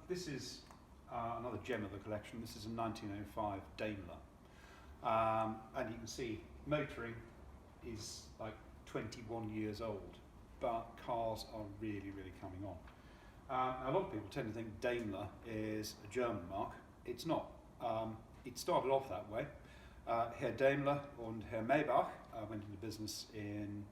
This is another gem of the collection. This is a 1905 Daimler. And you can see motoring is like 21 years old, but cars are really, really coming on. A lot of people tend to think Daimler is a German mark. It's not. It started off that way. Herr Daimler and Herr Maybach went into business in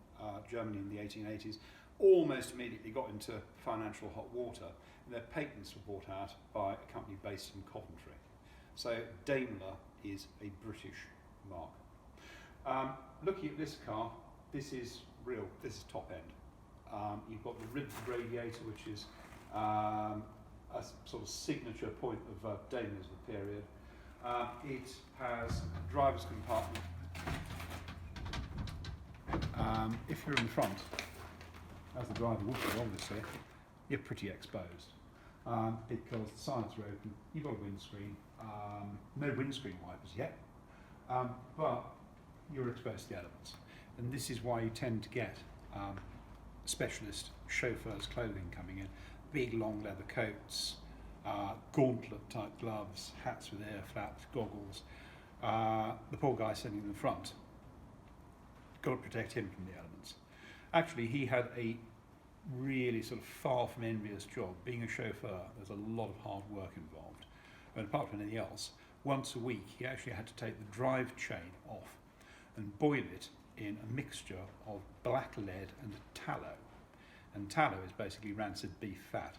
Germany in the 1880s, almost immediately got into financial hot water, and their patents were bought out by a company based in Coventry. So Daimler is a British mark. Looking at this car, this is real, this is top end. You've got the ribbed radiator, which is a sort of signature point of Daimler's of the period. It has a driver's compartment. If you're in the front, as the driver would be obviously, you're pretty exposed because the sides are open, you've got a windscreen, no windscreen wipers yet, but you're exposed to the elements. And this is why you tend to get specialist chauffeurs' clothing coming in, big long leather coats, gauntlet type gloves, hats with air flaps, goggles. The poor guy sitting in the front, got to protect him from the elements. Actually, he had a really sort of far from envious job. Being a chauffeur, there's a lot of hard work involved. And apart from anything else, once a week he actually had to take the drive chain off and boil it in a mixture of black lead and tallow. And tallow is basically rancid beef fat.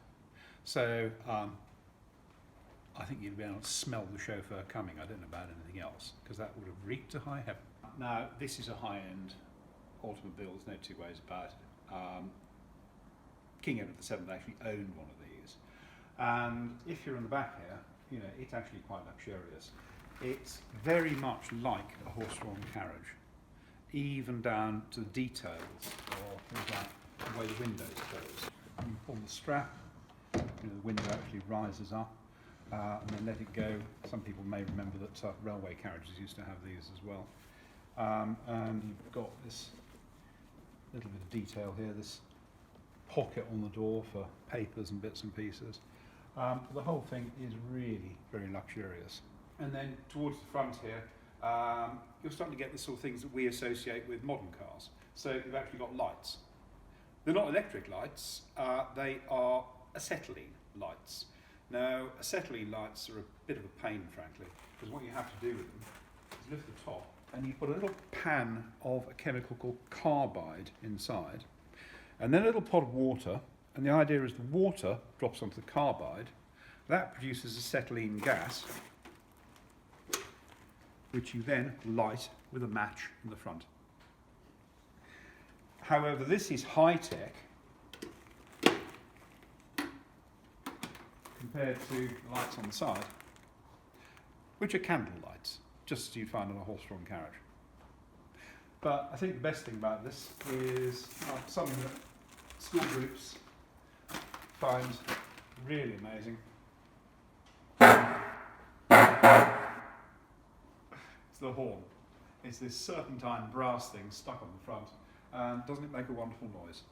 So I think you'd be able to smell the chauffeur coming. I don't know about anything else, because that would have reeked to high heaven. Now, this is a high-end automobile, there's no two ways about it. King Edward VII actually owned one of these. And if you're in the back here, you know, it's actually quite luxurious. It's very much like a horse-drawn carriage, even down to the details or things like the way the windows close. You pull the strap, you know, the window actually rises up, and then let it go. Some people may remember that railway carriages used to have these as well. And you've got this little bit of detail here, this pocket on the door for papers and bits and pieces. The whole thing is really very luxurious. And then towards the front here, you're starting to get the sort of things that we associate with modern cars. So you've actually got lights. They're not electric lights, they are acetylene lights. Now, acetylene lights are a bit of a pain, frankly, because what you have to do with them is lift the top, and you put a little pan of a chemical called carbide inside, and then a little pot of water, and the idea is the water drops onto the carbide, that produces acetylene gas, which you then light with a match in the front. However, this is high-tech compared to the lights on the side, which are candle lights, just as you'd find on a horse-drawn carriage. But I think the best thing about this is something that school groups find really amazing. It's the horn. It's this serpentine brass thing stuck on the front. And doesn't it make a wonderful noise?